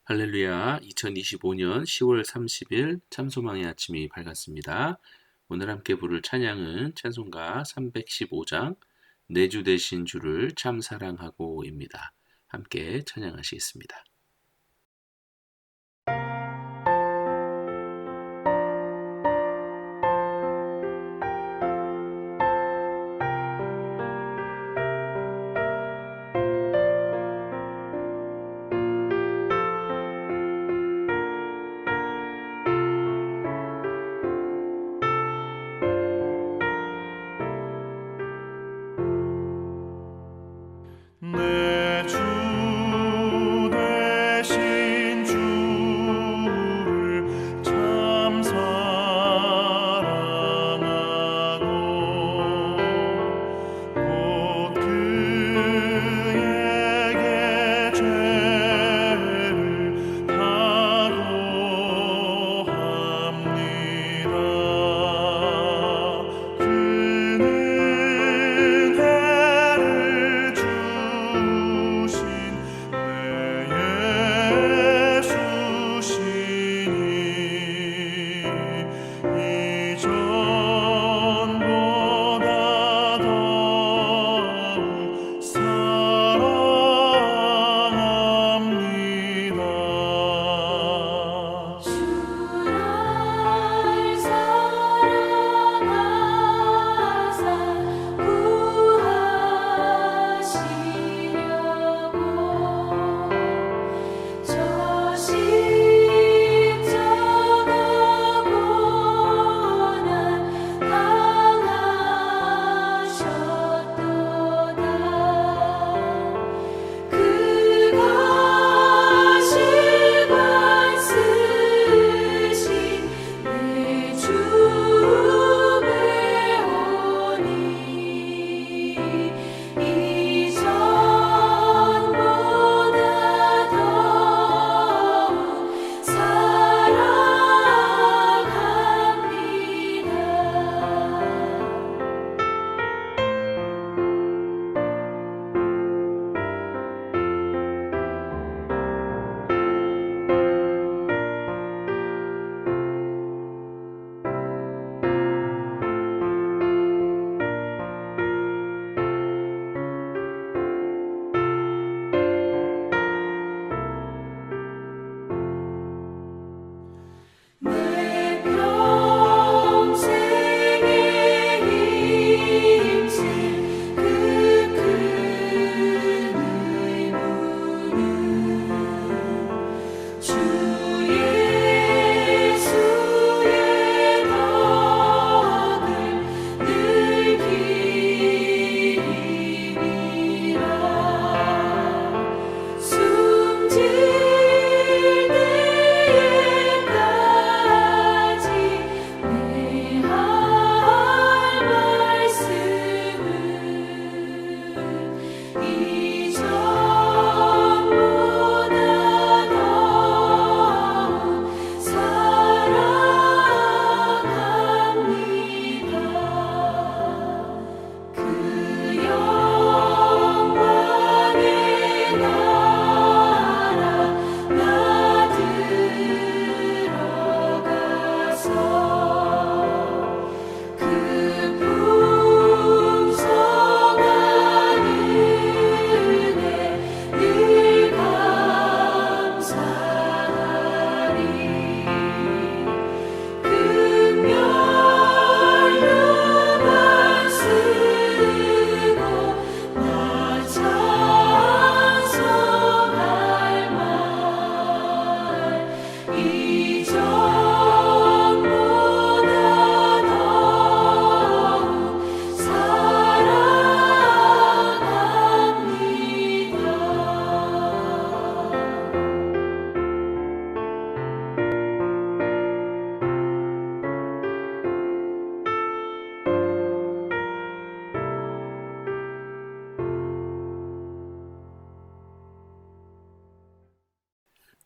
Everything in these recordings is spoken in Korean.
할렐루야, 2025년 10월 30일 참소망의 아침이 밝았습니다. 오늘 함께 부를 찬양은 찬송가 315장 내 주 되신 주를 참 사랑하고입니다. 함께 찬양하시겠습니다. 내 주 되신 주를 참 사랑하고 곧 그에게 죄를 다고합니다. 그는 해를 주신 내 예수시니 이전보다 더욱 사랑합니다. 주를 사랑하사 구하시려고 저 십자가 고난 당하셨도다. 그 가시관 쓰신 내 주 배우니 이전보다 더욱 내 평생에 힘쓸 그 큰 의무는 주 예수의 덕을 늘 기리라. 숨질 때에까지 내 할 말씀은 이전보다 더욱 사랑합니다. 그 영광의 나라 나 들어가서 그 풍성한 은혜 늘 감사하리. 금멸류관 쓰고 나 찬송할 말 이전보다 더욱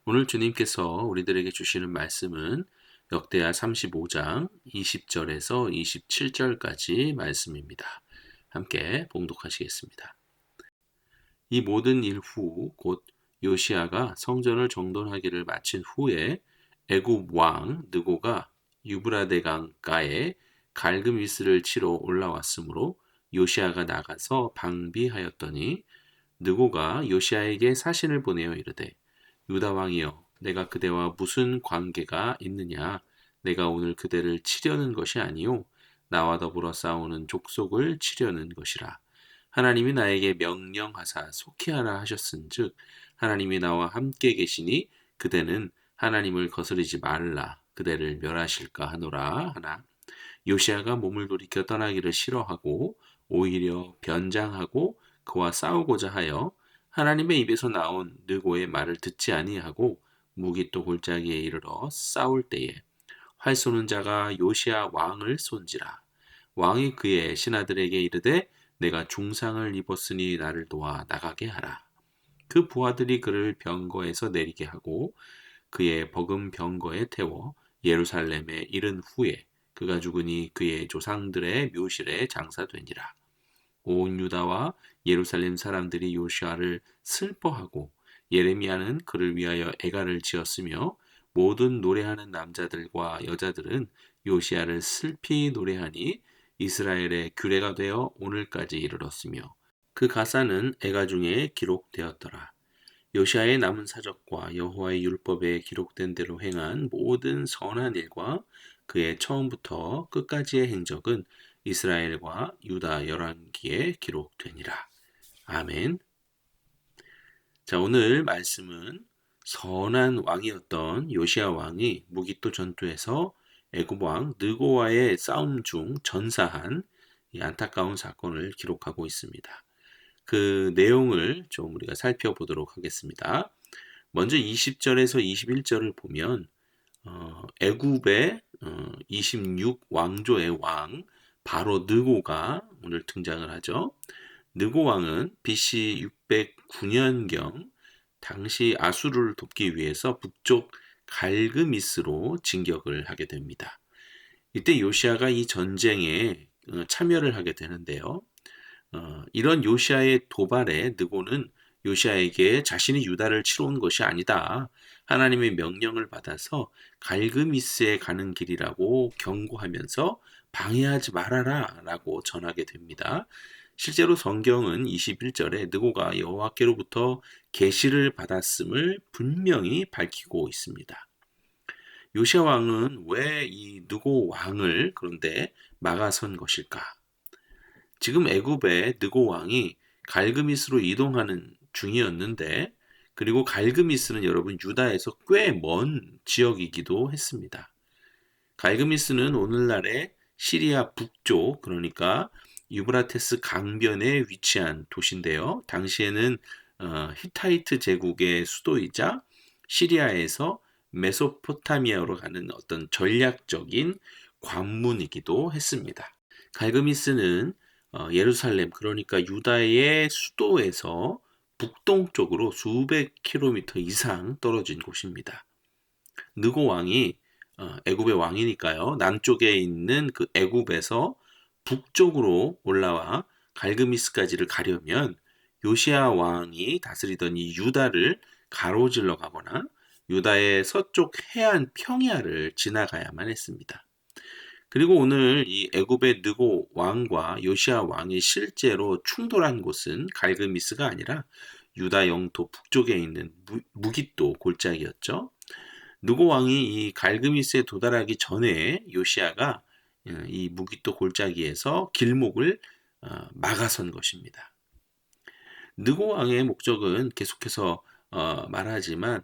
오늘 주님께서 우리들에게 주시는 말씀은 역대하 35장 20절에서 27절까지 말씀입니다. 함께 봉독하시겠습니다. 이 모든 일 후 곧 요시야가 성전을 정돈하기를 마친 후에 애굽 왕 느고가 유브라데 강가에 갈그미스를 치러 올라왔으므로 요시야가 나가서 방비하였더니 느고가 요시야에게 사신을 보내어 이르되 유다 왕이여 내가 그대와 무슨 관계가 있느냐 내가 오늘 그대를 치려는 것이 아니요 나와 더불어 싸우는 족속을 치려는 것이라 하나님이 나에게 명령하사 속히하라 하셨은즉 하나님이 나와 함께 계시니 그대는 하나님을 거스르지 말라 그대를 멸하실까 하노라 하나 요시야가 몸을 돌이켜 떠나기를 싫어하고 오히려 변장하고 그와 싸우고자 하여 하나님의 입에서 나온 느고의 말을 듣지 아니하고 무기또 골짜기에 이르러 싸울 때에 활 쏘는 자가 요시야 왕을 쏜지라 왕이 그의 신하들에게 이르되 내가 중상을 입었으니 나를 도와 나가게 하라 그 부하들이 그를 병거에서 내리게 하고 그의 버금 병거에 태워 예루살렘에 이른 후에 그가 죽으니 그의 조상들의 묘실에 장사되니라. 온 유다와 예루살렘 사람들이 요시야를 슬퍼하고 예레미야는 그를 위하여 애가를 지었으며 모든 노래하는 남자들과 여자들은 요시야를 슬피 노래하니 이스라엘의 규례가 되어 오늘까지 이르렀으며 그 가사는 애가 중에 기록되었더라. 요시야의 남은 사적과 여호와의 율법에 기록된 대로 행한 모든 선한 일과 그의 처음부터 끝까지의 행적은 이스라엘과 유다 열왕기에 기록되니라. 아멘. 자, 오늘 말씀은 선한 왕이었던 요시야 왕이 무기또 전투에서 애굽 왕 느고와의 싸움 중 전사한 이 안타까운 사건을 기록하고 있습니다. 그 내용을 좀 우리가 살펴보도록 하겠습니다. 먼저 20절에서 21절을 보면 애굽의 26왕조의 왕 바로 느고가 오늘 등장을 하죠. 느고 왕은 BC 609년경 당시 아수르를 돕기 위해서 북쪽 갈그미스로 진격을 하게 됩니다. 이때 요시야가 이 전쟁에 참여를 하게 되는데요. 이런 요시야의 도발에 느고는 요시야에게 자신이 유다를 치러 온 것이 아니다. 하나님의 명령을 받아서 갈그미스에 가는 길이라고 경고하면서 방해하지 말아라 라고 전하게 됩니다. 실제로 성경은 21절에 느고가 여호와께로부터 계시를 받았음을 분명히 밝히고 있습니다. 요시야 왕은 왜 이 느고 왕을 그런데 막아선 것일까? 지금 애굽의 느고 왕이 갈그미스로 이동하는 중이었는데 그리고 갈그미스는 여러분 유다에서 꽤 먼 지역이기도 했습니다. 갈그미스는 오늘날의 시리아 북쪽 그러니까 유브라테스 강변에 위치한 도시인데요. 당시에는 히타이트 제국의 수도이자 시리아에서 메소포타미아로 가는 어떤 전략적인 관문이기도 했습니다. 갈그미스는 예루살렘 그러니까 유다의 수도에서 북동쪽으로 수백 킬로미터 이상 떨어진 곳입니다. 느고 왕이 애굽의 왕이니까요. 남쪽에 있는 그 애굽에서 북쪽으로 올라와 갈그미스까지를 가려면 요시야 왕이 다스리던 이 유다를 가로질러 가거나 유다의 서쪽 해안 평야를 지나가야만 했습니다. 그리고 오늘 이 애굽의 느고 왕과 요시야 왕이 실제로 충돌한 곳은 갈그미스가 아니라 유다 영토 북쪽에 있는 무깃도 골짜기였죠. 느고 왕이 이 갈그미스에 도달하기 전에 요시야가 이 무깃도 골짜기에서 길목을 막아선 것입니다. 느고 왕의 목적은 계속해서 말하지만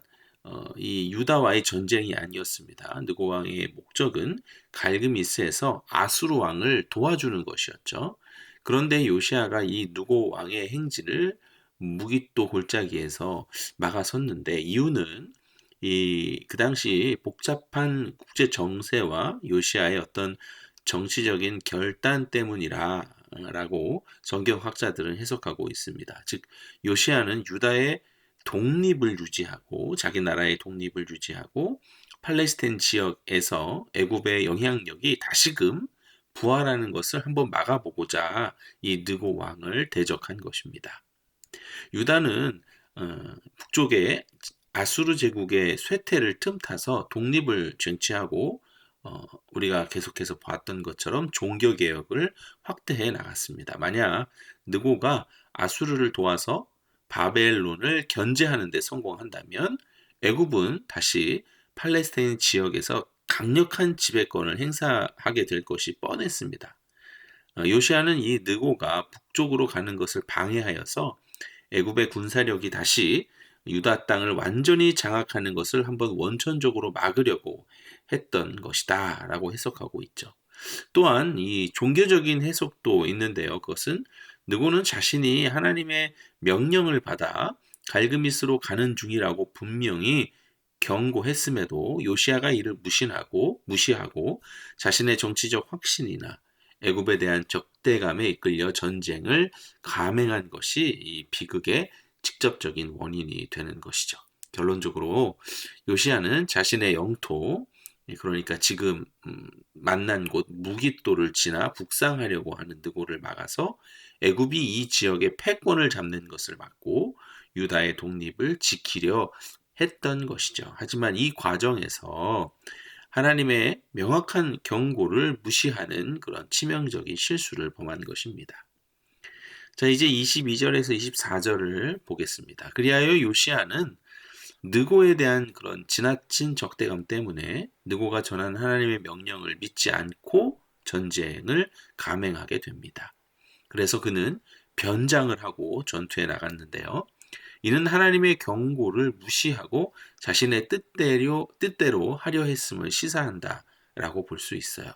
이 유다와의 전쟁이 아니었습니다. 느고 왕의 목적은 갈그미스에서 아수르 왕을 도와주는 것이었죠. 그런데 요시야가 이 느고 왕의 행진을 무깃도 골짜기에서 막아섰는데 이유는 그 당시 복잡한 국제 정세와 요시야의 어떤 정치적인 결단 때문이라고 성경학자들은 해석하고 있습니다. 즉 요시야는 유다의 독립을 유지하고 자기 나라의 독립을 유지하고 팔레스타인 지역에서 애굽의 영향력이 다시금 부활하는 것을 한번 막아보고자 이 느고 왕을 대적한 것입니다. 유다는 북쪽에 아수르 제국의 쇠퇴를 틈타서 독립을 쟁취하고 우리가 계속해서 봤던 것처럼 종교 개혁을 확대해 나갔습니다. 만약 느고가 아수르를 도와서 바벨론을 견제하는 데 성공한다면 애굽은 다시 팔레스타인 지역에서 강력한 지배권을 행사하게 될 것이 뻔했습니다. 요시아는 이 느고가 북쪽으로 가는 것을 방해하여서 애굽의 군사력이 다시 유다 땅을 완전히 장악하는 것을 한번 원천적으로 막으려고 했던 것이다 라고 해석하고 있죠. 또한 이 종교적인 해석도 있는데요. 그것은 느고는 자신이 하나님의 명령을 받아 갈그미스로 가는 중이라고 분명히 경고했음에도 요시아가 이를 무시하고 자신의 정치적 확신이나 애굽에 대한 적대감에 이끌려 전쟁을 감행한 것이 이 비극의 직접적인 원인이 되는 것이죠. 결론적으로 요시아는 자신의 영토, 그러니까 지금 만난 곳 무깃도를 지나 북상하려고 하는 느고를 막아서 애굽이 이 지역의 패권을 잡는 것을 막고 유다의 독립을 지키려 했던 것이죠. 하지만 이 과정에서 하나님의 명확한 경고를 무시하는 그런 치명적인 실수를 범한 것입니다. 자, 이제 22절에서 24절을 보겠습니다. 그리하여 요시아는 느고에 대한 그런 지나친 적대감 때문에 느고가 전한 하나님의 명령을 믿지 않고 전쟁을 감행하게 됩니다. 그래서 그는 변장을 하고 전투에 나갔는데요. 이는 하나님의 경고를 무시하고 자신의 뜻대로 하려 했음을 시사한다라고 볼 수 있어요.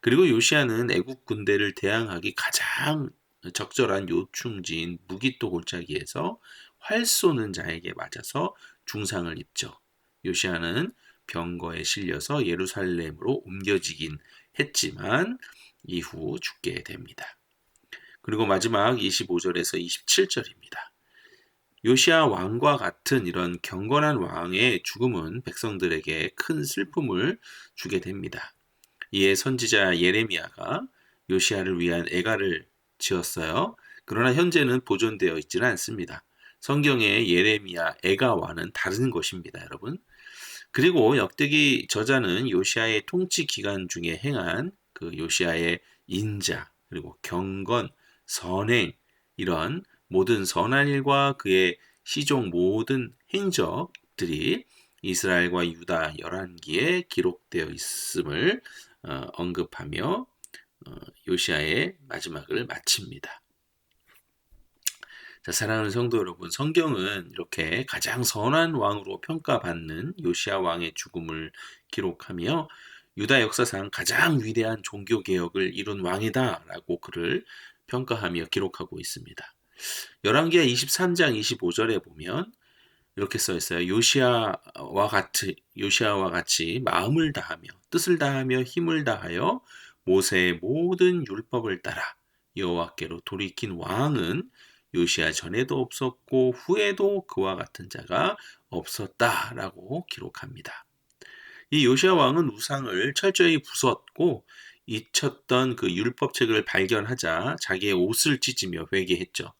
그리고 요시아는 애국 군대를 대항하기 가장 적절한 요충지인 무깃도 골짜기에서 활 쏘는 자에게 맞아서 중상을 입죠. 요시아는 병거에 실려서 예루살렘으로 옮겨지긴 했지만 이후 죽게 됩니다. 그리고 마지막 25절에서 27절입니다. 요시아 왕과 같은 이런 경건한 왕의 죽음은 백성들에게 큰 슬픔을 주게 됩니다. 이에 선지자 예레미야가 요시아를 위한 애가를 지었어요. 그러나 현재는 보존되어 있지는 않습니다. 성경의 예레미야 애가와는 다른 것입니다, 여러분. 그리고 역대기 저자는 요시아의 통치 기간 중에 행한 그 요시아의 인자, 그리고 경건, 선행, 이런 모든 선한 일과 그의 시종 모든 행적들이 이스라엘과 유다 열왕기에 기록되어 있음을 언급하며 요시아의 마지막을 마칩니다. 자, 사랑하는 성도 여러분, 성경은 이렇게 가장 선한 왕으로 평가받는 요시아 왕의 죽음을 기록하며 유다 역사상 가장 위대한 종교 개혁을 이룬 왕이다라고 그를 평가하며 기록하고 있습니다. 열왕기하 23장 25절에 보면 이렇게 써 있어요. 요시아와 같이 마음을 다하며 뜻을 다하며 힘을 다하여 모세의 모든 율법을 따라 여호와께로 돌이킨 왕은 요시아 전에도 없었고 후에도 그와 같은 자가 없었다라고 기록합니다. 이 요시아 왕은 우상을 철저히 부쉈고 잊혔던 그 율법책을 발견하자 자기의 옷을 찢으며 회개했죠.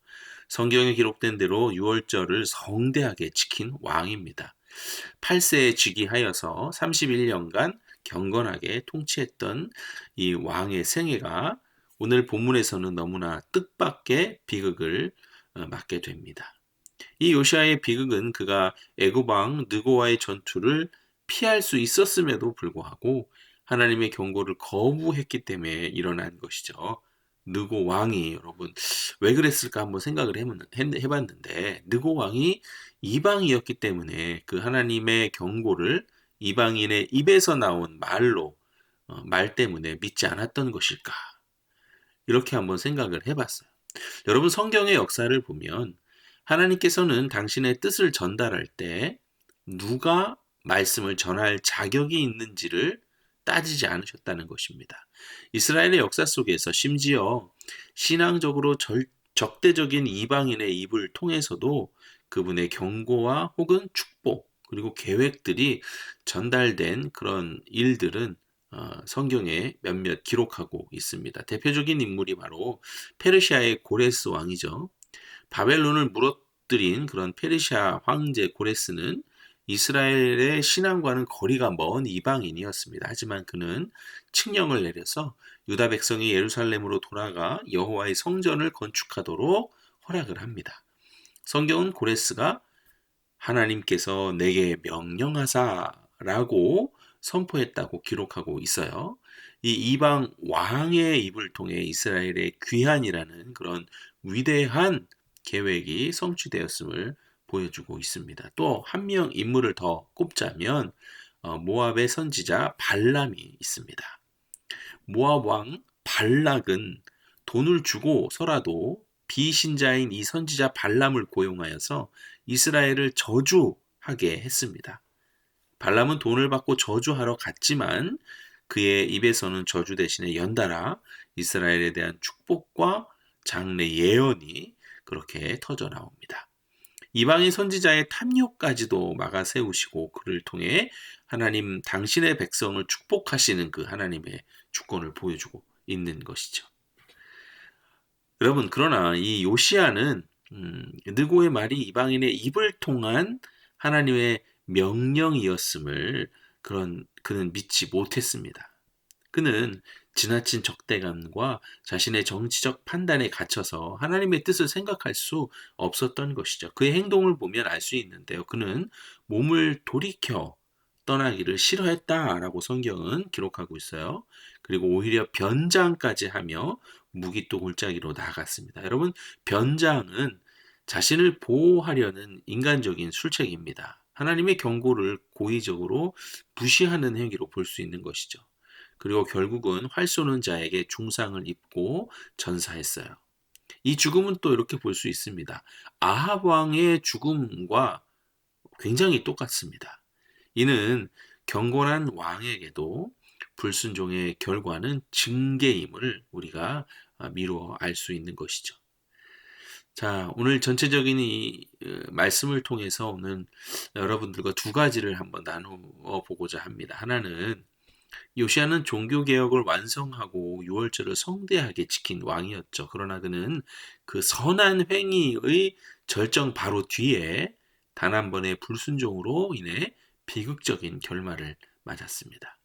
성경에 기록된 대로 유월절을 성대하게 지킨 왕입니다. 8세에 즉위하여서 31년간 경건하게 통치했던 이 왕의 생애가 오늘 본문에서는 너무나 뜻밖의 비극을 맞게 됩니다. 이 요시아의 비극은 그가 애굽 왕 느고와의 전투를 피할 수 있었음에도 불구하고 하나님의 경고를 거부했기 때문에 일어난 것이죠. 느고 왕이 여러분 왜 그랬을까 한번 생각을 해봤는데 느고 왕이 이방이었기 때문에 그 하나님의 경고를 이방인의 입에서 나온 말 때문에 믿지 않았던 것일까? 이렇게 한번 생각을 해봤어요. 여러분 성경의 역사를 보면 하나님께서는 당신의 뜻을 전달할 때 누가 말씀을 전할 자격이 있는지를 따지지 않으셨다는 것입니다. 이스라엘의 역사 속에서 심지어 신앙적으로 적대적인 이방인의 입을 통해서도 그분의 경고와 혹은 축복 그리고 계획들이 전달된 그런 일들은 성경에 몇몇 기록하고 있습니다. 대표적인 인물이 바로 페르시아의 고레스 왕이죠. 바벨론을 엎드린 그런 페르시아 황제 고레스는 이스라엘의 신앙과는 거리가 먼 이방인이었습니다. 하지만 그는 칙령을 내려서 유다 백성이 예루살렘으로 돌아가 여호와의 성전을 건축하도록 허락을 합니다. 성경은 고레스가 하나님께서 내게 명령하사라고 선포했다고 기록하고 있어요. 이 이방 왕의 입을 통해 이스라엘의 귀환이라는 그런 위대한 계획이 성취되었음을 보여주고 있습니다. 또 한 명 인물을 더 꼽자면 모압의 선지자 발람이 있습니다. 모압 왕 발락은 돈을 주고서라도 비신자인 이 선지자 발람을 고용하여서 이스라엘을 저주하게 했습니다. 발람은 돈을 받고 저주하러 갔지만 그의 입에서는 저주 대신에 연달아 이스라엘에 대한 축복과 장래 예언이 그렇게 터져 나옵니다. 이방인 선지자의 탐욕까지도 막아 세우시고 그를 통해 하나님 당신의 백성을 축복하시는 그 하나님의 주권을 보여주고 있는 것이죠. 여러분, 그러나 이 요시야는 느고의 말이 이방인의 입을 통한 하나님의 명령이었음을 그는 믿지 못했습니다. 그는 지나친 적대감과 자신의 정치적 판단에 갇혀서 하나님의 뜻을 생각할 수 없었던 것이죠. 그의 행동을 보면 알 수 있는데요. 그는 몸을 돌이켜 떠나기를 싫어했다라고 성경은 기록하고 있어요. 그리고 오히려 변장까지 하며 무기또 골짜기로 나아갔습니다. 여러분, 변장은 자신을 보호하려는 인간적인 술책입니다. 하나님의 경고를 고의적으로 무시하는 행위로 볼 수 있는 것이죠. 그리고 결국은 활 쏘는 자에게 중상을 입고 전사했어요. 이 죽음은 또 이렇게 볼 수 있습니다. 아합 왕의 죽음과 굉장히 똑같습니다. 이는 경건한 왕에게도 불순종의 결과는 징계임을 우리가 미루어 알 수 있는 것이죠. 자, 오늘 전체적인 이 말씀을 통해서 오늘 여러분들과 두 가지를 한번 나누어 보고자 합니다. 하나는 요시야는 종교개혁을 완성하고 유월절을 성대하게 지킨 왕이었죠. 그러나 그는 그 선한 행위의 절정 바로 뒤에 단 한 번의 불순종으로 인해 비극적인 결말을 맞았습니다.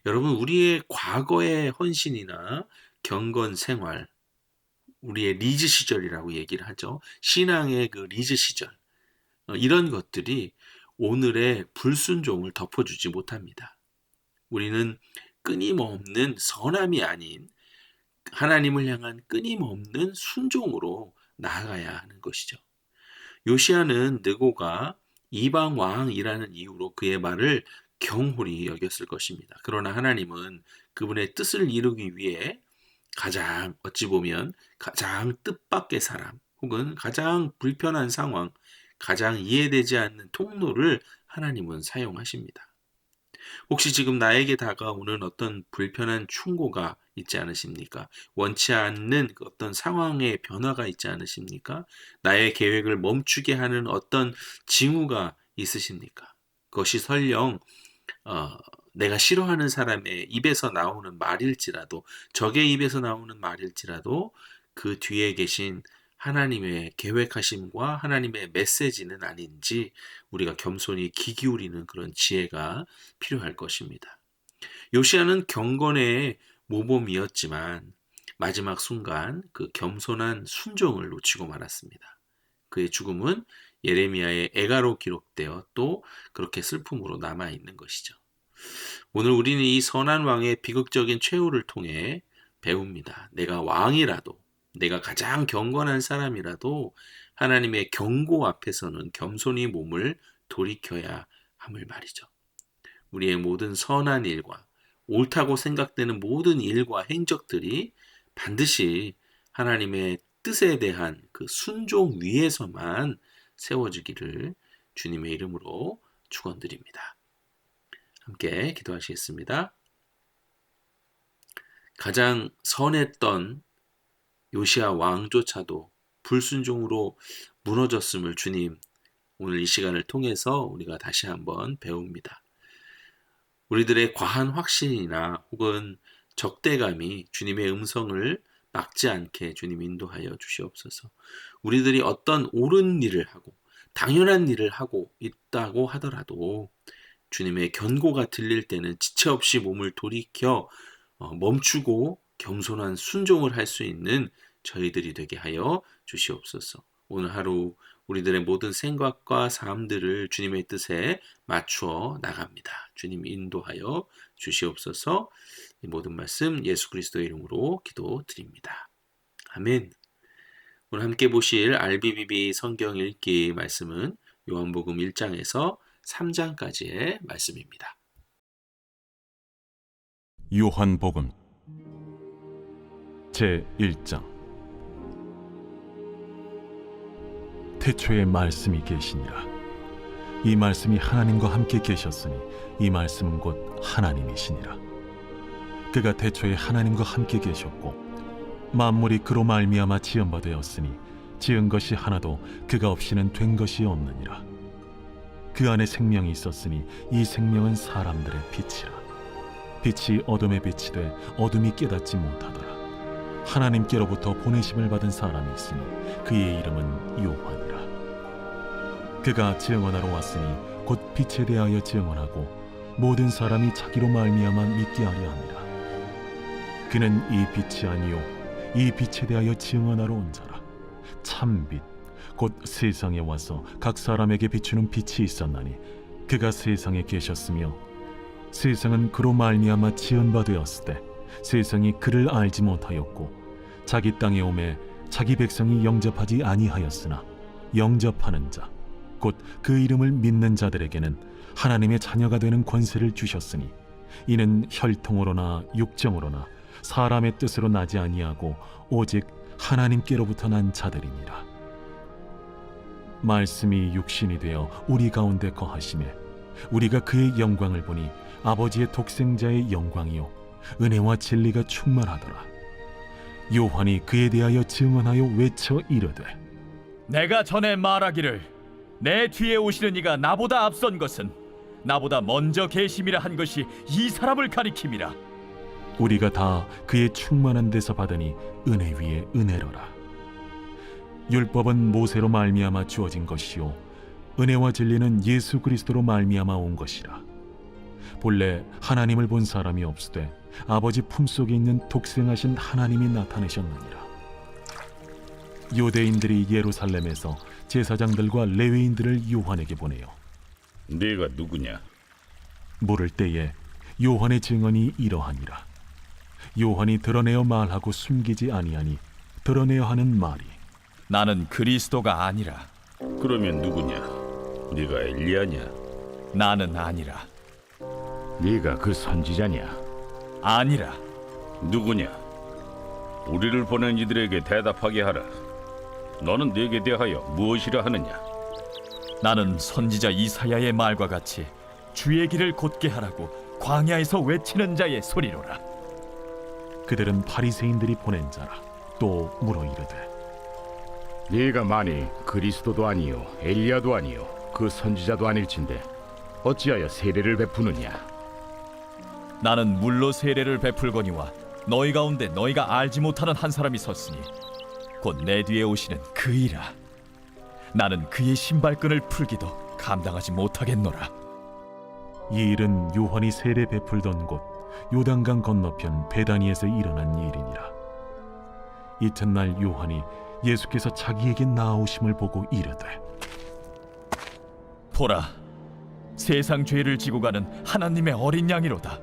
여러분, 우리의 과거의 헌신이나 경건 생활, 우리의 리즈 시절이라고 얘기를 하죠. 신앙의 그 리즈 시절, 이런 것들이 오늘의 불순종을 덮어주지 못합니다. 우리는 끊임없는 선함이 아닌 하나님을 향한 끊임없는 순종으로 나아가야 하는 것이죠. 요시야는 느고가 이방 왕이라는 이유로 그의 말을 경홀히 여겼을 것입니다. 그러나 하나님은 그분의 뜻을 이루기 위해 가장 어찌 보면 가장 뜻밖의 사람 혹은 가장 불편한 상황, 가장 이해되지 않는 통로를 하나님은 사용하십니다. 혹시 지금 나에게 다가오는 어떤 불편한 충고가 있지 않으십니까? 원치 않는 어떤 상황의 변화가 있지 않으십니까? 나의 계획을 멈추게 하는 어떤 징후가 있으십니까? 그것이 설령 내가 싫어하는 사람의 입에서 나오는 말일지라도, 적의 입에서 나오는 말일지라도 그 뒤에 계신 하나님의 계획하심과 하나님의 메시지는 아닌지 우리가 겸손히 귀 기울이는 그런 지혜가 필요할 것입니다. 요시야는 경건의 모범이었지만 마지막 순간 그 겸손한 순종을 놓치고 말았습니다. 그의 죽음은 예레미야의 애가로 기록되어 또 그렇게 슬픔으로 남아있는 것이죠. 오늘 우리는 이 선한 왕의 비극적인 최후를 통해 배웁니다. 내가 왕이라도, 내가 가장 경건한 사람이라도 하나님의 경고 앞에서는 겸손히 몸을 돌이켜야 함을 말이죠. 우리의 모든 선한 일과 옳다고 생각되는 모든 일과 행적들이 반드시 하나님의 뜻에 대한 그 순종 위에서만 세워지기를 주님의 이름으로 축원드립니다. 함께 기도하시겠습니다. 가장 선했던 요시야 왕조차도 불순종으로 무너졌음을 주님, 오늘 이 시간을 통해서 우리가 다시 한번 배웁니다. 우리들의 과한 확신이나 혹은 적대감이 주님의 음성을 막지 않게 주님 인도하여 주시옵소서. 우리들이 어떤 옳은 일을 하고 당연한 일을 하고 있다고 하더라도 주님의 견고가 들릴 때는 지체 없이 몸을 돌이켜 멈추고 겸손한 순종을 할 수 있는 저희들이 되게 하여 주시옵소서. 오늘 하루 우리들의 모든 생각과 삶들을 주님의 뜻에 맞추어 나갑니다. 주님 인도하여 주시옵소서. 이 모든 말씀 예수 그리스도의 이름으로 기도드립니다. 아멘. 오늘 함께 보실 RBBB 성경 읽기 말씀은 요한복음 1장에서 3장까지의 말씀입니다. 요한복음 제1장. 태초에 말씀이 계시니라. 이 말씀이 하나님과 함께 계셨으니 이 말씀은 곧 하나님이시니라. 그가 태초에 하나님과 함께 계셨고 만물이 그로 말미암아 지은 바 되었으니 지은 것이 하나도 그가 없이는 된 것이 없느니라. 그 안에 생명이 있었으니 이 생명은 사람들의 빛이라. 빛이 어둠에 빛이 돼 어둠이 깨닫지 못하더라. 하나님께로부터 보내심을 받은 사람이 있으니 그의 이름은 요한이라. 그가 증언하러 왔으니 곧 빛에 대하여 증언하고 모든 사람이 자기로 말미암아 믿게 하려 함이라. 그는 이 빛이 아니요 이 빛에 대하여 증언하러 온 자라. 참빛 곧 세상에 와서 각 사람에게 비추는 빛이 있었나니 그가 세상에 계셨으며 세상은 그로 말미암아 지은 바 되었을 때 세상이 그를 알지 못하였고 자기 땅에 오매 자기 백성이 영접하지 아니하였으나 영접하는 자 곧 그 이름을 믿는 자들에게는 하나님의 자녀가 되는 권세를 주셨으니 이는 혈통으로나 육정으로나 사람의 뜻으로 나지 아니하고 오직 하나님께로부터 난 자들이니라. 말씀이 육신이 되어 우리 가운데 거하심에 우리가 그의 영광을 보니 아버지의 독생자의 영광이요 은혜와 진리가 충만하더라. 요한이 그에 대하여 증언하여 외쳐 이르되 내가 전에 말하기를 내 뒤에 오시는 이가 나보다 앞선 것은 나보다 먼저 계심이라 한 것이 이 사람을 가리킴이라. 우리가 다 그의 충만한 데서 받으니 은혜 위에 은혜로라. 율법은 모세로 말미암아 주어진 것이요 은혜와 진리는 예수 그리스도로 말미암아 온 것이라. 본래 하나님을 본 사람이 없으되 아버지 품속에 있는 독생하신 하나님이 나타내셨느니라. 유대인들이 예루살렘에서 제사장들과 레위인들을 요한에게 보내요. 네가 누구냐? 물을 때에 요한의 증언이 이러하니라. 요한이 드러내어 말하고 숨기지 아니하니 드러내어 하는 말이 나는 그리스도가 아니라. 그러면 누구냐? 네가 엘리야냐? 나는 아니라. 네가 그 선지자냐? 아니라. 누구냐? 우리를 보낸 이들에게 대답하게 하라. 너는 네게 대하여 무엇이라 하느냐? 나는 선지자 이사야의 말과 같이 주의 길을 곧게 하라고 광야에서 외치는 자의 소리로라. 그들은 바리새인들이 보낸 자라. 또 물어 이르되 네가 만일 그리스도도 아니요 엘리야도 아니요 그 선지자도 아닐진데 어찌하여 세례를 베푸느냐? 나는 물로 세례를 베풀거니와 너희 가운데 너희가 알지 못하는 한 사람이 섰으니 곧 내 뒤에 오시는 그이라. 나는 그의 신발끈을 풀기도 감당하지 못하겠노라. 이 일은 요한이 세례 베풀던 곳 요단강 건너편 베다니에서 일어난 일이니라. 이튿날 요한이 예수께서 자기에게 나아오심을 보고 이르되 보라, 세상 죄를 지고 가는 하나님의 어린 양이로다.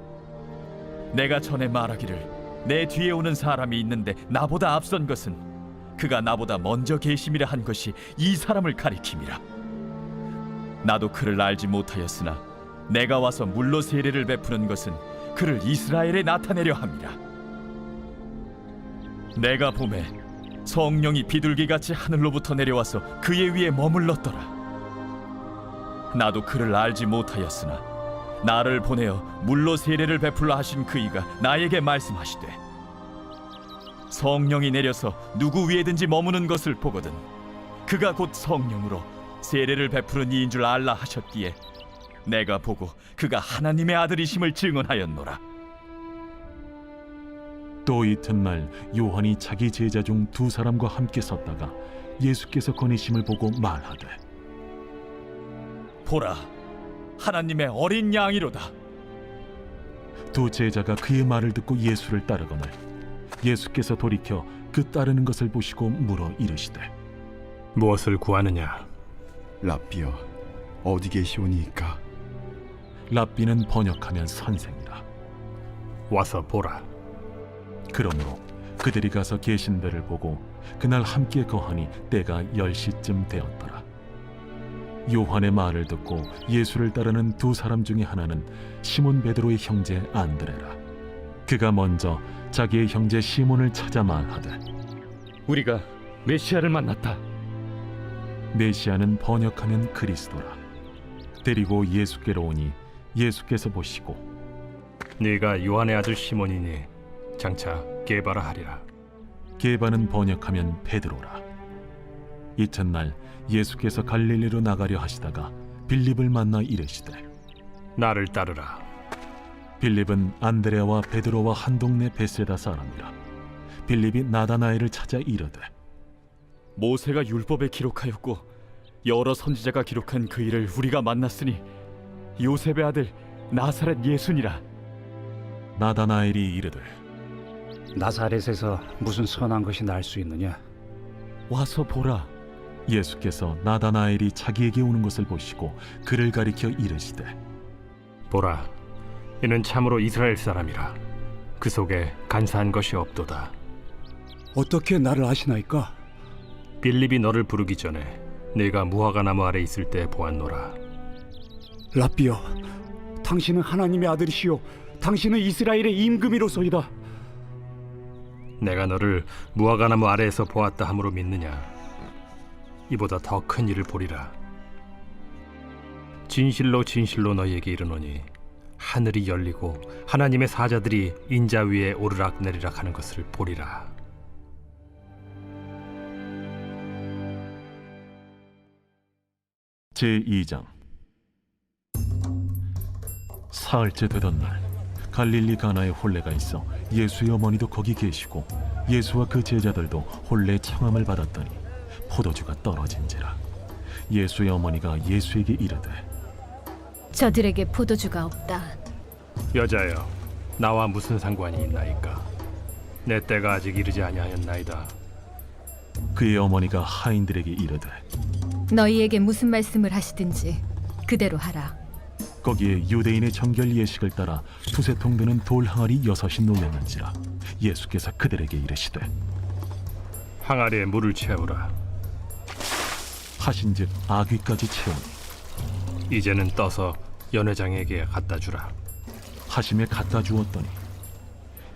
내가 전에 말하기를 내 뒤에 오는 사람이 있는데 나보다 앞선 것은 그가 나보다 먼저 계심이라 한 것이 이 사람을 가리킴이라. 나도 그를 알지 못하였으나 내가 와서 물로 세례를 베푸는 것은 그를 이스라엘에 나타내려 함이라. 내가 보매 성령이 비둘기같이 하늘로부터 내려와서 그의 위에 머물렀더라. 나도 그를 알지 못하였으나 나를 보내어 물로 세례를 베풀라 하신 그이가 나에게 말씀하시되 성령이 내려서 누구 위에든지 머무는 것을 보거든 그가 곧 성령으로 세례를 베푸는 이인 줄 알라 하셨기에 내가 보고 그가 하나님의 아들이심을 증언하였노라. 또 이튿날 요한이 자기 제자 중 두 사람과 함께 섰다가 예수께서 거니심을 보고 말하되 보라, 하나님의 어린 양이로다. 두 제자가 그의 말을 듣고 예수를 따르거늘 예수께서 돌이켜 그 따르는 것을 보시고 물어 이르시되 무엇을 구하느냐? 랍비여, 어디 계시오니이까? 랍비는 번역하면 선생이라. 와서 보라. 그러므로 그들이 가서 계신 데를 보고 그날 함께 거하니 때가 10시쯤 되었더라. 요한의 말을 듣고 예수를 따르는 두 사람 중에 하나는 시몬 베드로의 형제 안드레라. 그가 먼저 자기의 형제 시몬을 찾아 말하되 우리가 메시아를 만났다. 메시아는 번역하면 그리스도라. 데리고 예수께로 오니 예수께서 보시고 네가 요한의 아들 시몬이니 장차 게바라 하리라. 게바는 번역하면 베드로라. 이튿날 예수께서 갈릴리로 나가려 하시다가 빌립을 만나 이르시되 나를 따르라. 빌립은 안드레아와 베드로와 한 동네 베세다 사람이라. 빌립이 나다나엘을 찾아 이르되 모세가 율법에 기록하였고 여러 선지자가 기록한 그 일을 우리가 만났으니 요셉의 아들 나사렛 예수니라. 나다나엘이 이르되 나사렛에서 무슨 선한 것이 날 수 있느냐? 와서 보라. 예수께서 나다나엘이 자기에게 오는 것을 보시고 그를 가리켜 이르시되 보라, 이는 참으로 이스라엘 사람이라. 그 속에 간사한 것이 없도다. 어떻게 나를 아시나이까? 빌립이 너를 부르기 전에 네가 무화과 나무 아래 있을 때 보았노라. 랍비여, 당신은 하나님의 아들이시오. 당신은 이스라엘의 임금이로소이다. 내가 너를 무화과 나무 아래에서 보았다 함으로 믿느냐? 이보다 더 큰 일을 보리라. 진실로 진실로 너희에게 이르노니 하늘이 열리고 하나님의 사자들이 인자 위에 오르락 내리락 하는 것을 보리라. 제2장. 사흘째 되던 날 갈릴리 가나에 혼례가 있어 예수의 어머니도 거기 계시고 예수와 그 제자들도 혼례 청함을 받았더니 포도주가 떨어진지라. 예수의 어머니가 예수에게 이르되 저들에게 포도주가 없다. 여자여, 나와 무슨 상관이 있나이까? 내 때가 아직 이르지 아니하였나이다. 그의 어머니가 하인들에게 이르되 너희에게 무슨 말씀을 하시든지 그대로 하라. 거기에 유대인의 정결 예식을 따라 두세 통 드는 돌 항아리 6이 놓였는지라. 예수께서 그들에게 이르시되 항아리에 물을 채우라. 하신즉 아귀까지 채우니 이제는 떠서 연회장에게 갖다 주라. 하심에 갖다 주었더니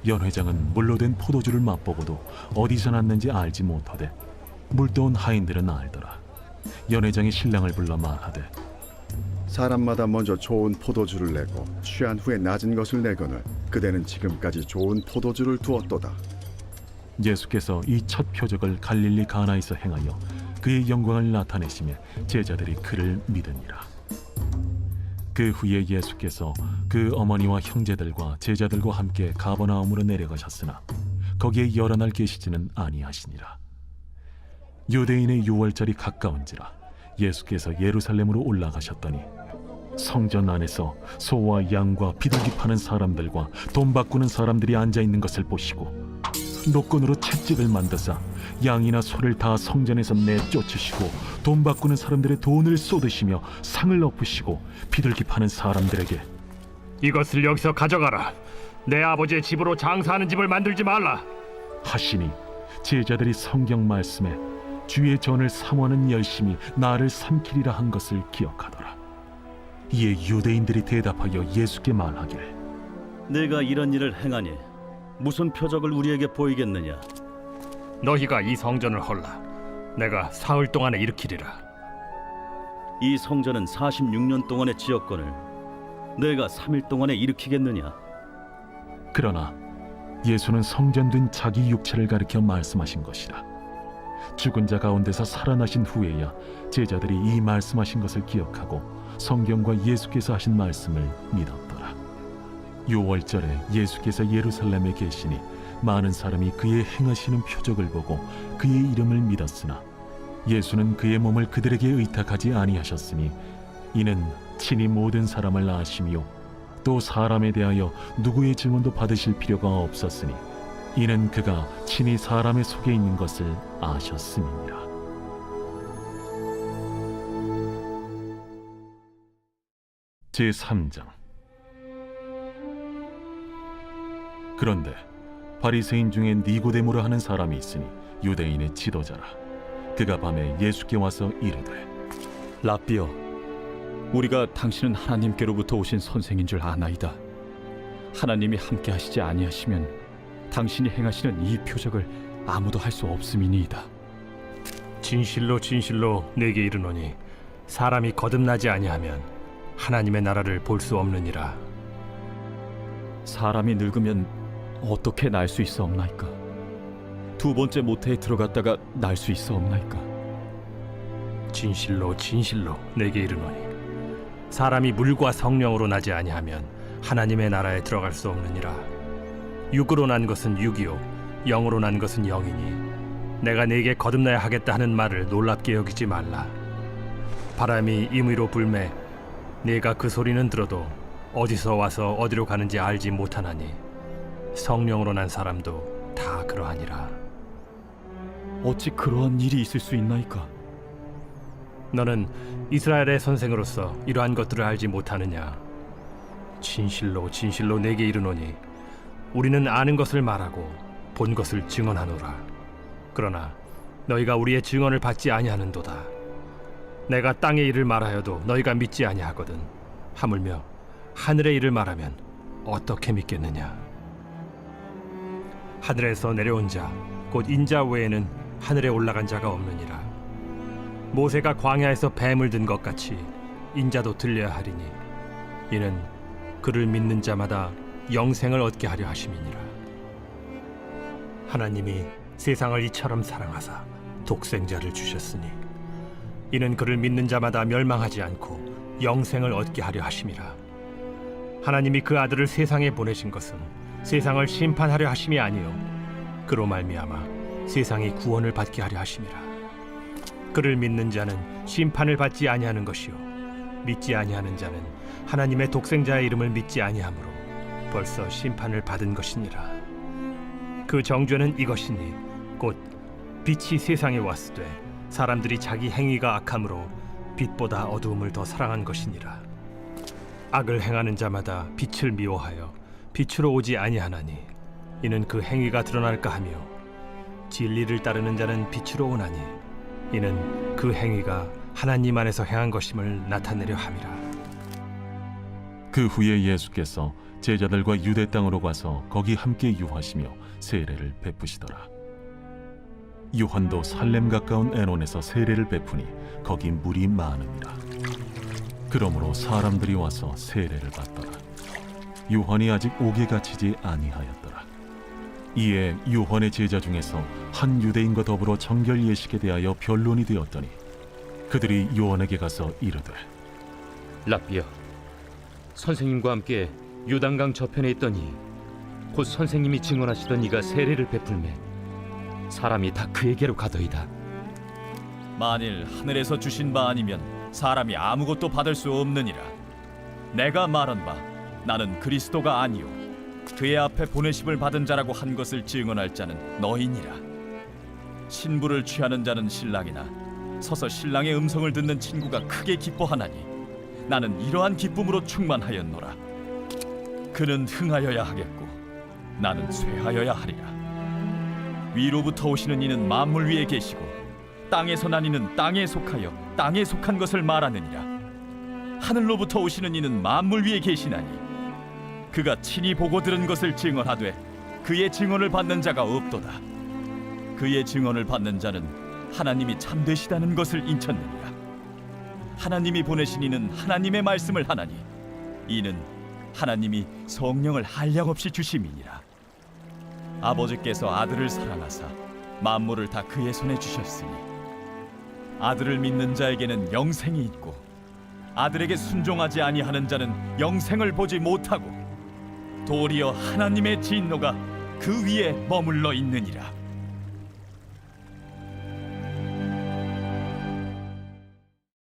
연회장은 물로 된 포도주를 맛보고도 어디서 났는지 알지 못하되 물떠온 하인들은 알더라. 연회장이 신랑을 불러 말하되 사람마다 먼저 좋은 포도주를 내고 취한 후에 낮은 것을 내거늘 그대는 지금까지 좋은 포도주를 두었도다. 예수께서 이 첫 표적을 갈릴리 가나에서 행하여 그의 영광을 나타내시며 제자들이 그를 믿으니라. 그 후에 예수께서 그 어머니와 형제들과 제자들과 함께 가버나움으로 내려가셨으나 거기에 여러 날 계시지는 아니하시니라. 유대인의 유월절이 가까운지라 예수께서 예루살렘으로 올라가셨더니 성전 안에서 소와 양과 비둘기 파는 사람들과 돈 바꾸는 사람들이 앉아있는 것을 보시고 노건으로 채찍을 만드사 양이나 소를 다 성전에서 내쫓으시고 돈 바꾸는 사람들의 돈을 쏟으시며 상을 엎으시고 비둘기 파는 사람들에게 이것을 여기서 가져가라. 내 아버지의 집으로 장사하는 집을 만들지 말라 하시니 제자들이 성경 말씀에 주의 전을 사모하는 열심이 나를 삼키리라 한 것을 기억하더라. 이에 유대인들이 대답하여 예수께 말하기를 내가 이런 일을 행하니 무슨 표적을 우리에게 보이겠느냐? 너희가 이 성전을 헐라. 내가 사흘 동안에 일으키리라. 이 성전은 46년 동안의 지역권을 내가 3일 동안에 일으키겠느냐? 그러나 예수는 성전된 자기 육체를 가리켜 말씀하신 것이라. 죽은 자 가운데서 살아나신 후에야 제자들이 이 말씀하신 것을 기억하고 성경과 예수께서 하신 말씀을 믿었더라. 유월절에 예수께서 예루살렘에 계시니 많은 사람이 그의 행하시는 표적을 보고 그의 이름을 믿었으나 예수는 그의 몸을 그들에게 의탁하지 아니하셨으니 이는 친히 모든 사람을 아시며 또 사람에 대하여 누구의 증언도 받으실 필요가 없었으니 이는 그가 친히 사람의 속에 있는 것을 아셨음이니라. 제3장. 그런데 바리새인 중에 니고데모라 하는 사람이 있으니 유대인의 지도자라. 그가 밤에 예수께 와서 이르되 라삐여, 우리가 당신은 하나님께로부터 오신 선생인 줄 아나이다. 하나님이 함께 하시지 아니하시면 당신이 행하시는 이 표적을 아무도 할 수 없음이니이다. 진실로 진실로 내게 이르노니 사람이 거듭나지 아니하면 하나님의 나라를 볼 수 없느니라. 사람이 늙으면 어떻게 날 수 있어 없나이까? 두 번째 모태에 들어갔다가 날 수 있어 없나이까? 진실로 진실로 내게 이르노니 사람이 물과 성령으로 나지 아니하면 하나님의 나라에 들어갈 수 없느니라. 육으로 난 것은 육이요 영으로 난 것은 영이니 내가 네게 거듭나야 하겠다 하는 말을 놀랍게 여기지 말라. 바람이 임의로 불매 네가 그 소리는 들어도 어디서 와서 어디로 가는지 알지 못하나니 성령으로 난 사람도 다 그러하니라. 어찌 그러한 일이 있을 수 있나이까? 너는 이스라엘의 선생으로서 이러한 것들을 알지 못하느냐? 진실로 진실로 내게 이르노니 우리는 아는 것을 말하고 본 것을 증언하노라. 그러나 너희가 우리의 증언을 받지 아니하는도다. 내가 땅의 일을 말하여도 너희가 믿지 아니하거든. 하물며 하늘의 일을 말하면 어떻게 믿겠느냐? 하늘에서 내려온 자 곧 인자 외에는 하늘에 올라간 자가 없느니라. 모세가 광야에서 뱀을 든 것 같이 인자도 들려야 하리니 이는 그를 믿는 자마다 영생을 얻게 하려 하심이니라. 하나님이 세상을 이처럼 사랑하사 독생자를 주셨으니 이는 그를 믿는 자마다 멸망하지 않고 영생을 얻게 하려 하심이라. 하나님이 그 아들을 세상에 보내신 것은 세상을 심판하려 하심이 아니요 그로 말미암아 세상이 구원을 받게 하려 하심이라. 그를 믿는 자는 심판을 받지 아니하는 것이요 믿지 아니하는 자는 하나님의 독생자의 이름을 믿지 아니하므로 벌써 심판을 받은 것이니라. 그 정죄는 이것이니 곧 빛이 세상에 왔으되 사람들이 자기 행위가 악함으로 빛보다 어두움을 더 사랑한 것이니라. 악을 행하는 자마다 빛을 미워하여 빛으로 오지 아니하나니 이는 그 행위가 드러날까 하며 진리를 따르는 자는 빛으로 오나니 이는 그 행위가 하나님 안에서 행한 것임을 나타내려 함이라. 그 후에 예수께서 제자들과 유대 땅으로 가서 거기 함께 유하시며 세례를 베푸시더라. 요한도 살렘 가까운 에논에서 세례를 베푸니 거기 물이 많음이라. 그러므로 사람들이 와서 세례를 받더라. 요한이 아직 옥에 갇히지 아니하였더라. 이에 요한의 제자 중에서 한 유대인과 더불어 정결 예식에 대하여 변론이 되었더니 그들이 요한에게 가서 이르되 라삐여, 선생님과 함께 요단강 저편에 있더니 곧 선생님이 증언하시던 이가 세례를 베풀매 사람이 다 그에게로 가더이다. 만일 하늘에서 주신 바 아니면 사람이 아무것도 받을 수 없느니라. 내가 말한 바 나는 그리스도가 아니요 그의 앞에 보내심을 받은 자라고 한 것을 증언할 자는 너희니라. 신부를 취하는 자는 신랑이나 서서 신랑의 음성을 듣는 친구가 크게 기뻐하나니 나는 이러한 기쁨으로 충만하였노라. 그는 흥하여야 하겠고 나는 쇠하여야 하리라. 위로부터 오시는 이는 만물 위에 계시고 땅에서 난 이는 땅에 속하여 땅에 속한 것을 말하느니라. 하늘로부터 오시는 이는 만물 위에 계시나니 그가 친히 보고 들은 것을 증언하되 그의 증언을 받는 자가 없도다. 그의 증언을 받는 자는 하나님이 참되시다는 것을 인쳤느니라. 하나님이 보내신 이는 하나님의 말씀을 하나니 이는 하나님이 성령을 한량없이 주심이니라. 아버지께서 아들을 사랑하사 만물을 다 그의 손에 주셨으니 아들을 믿는 자에게는 영생이 있고 아들에게 순종하지 아니하는 자는 영생을 보지 못하고 도리어 하나님의 진노가 그 위에 머물러 있느니라.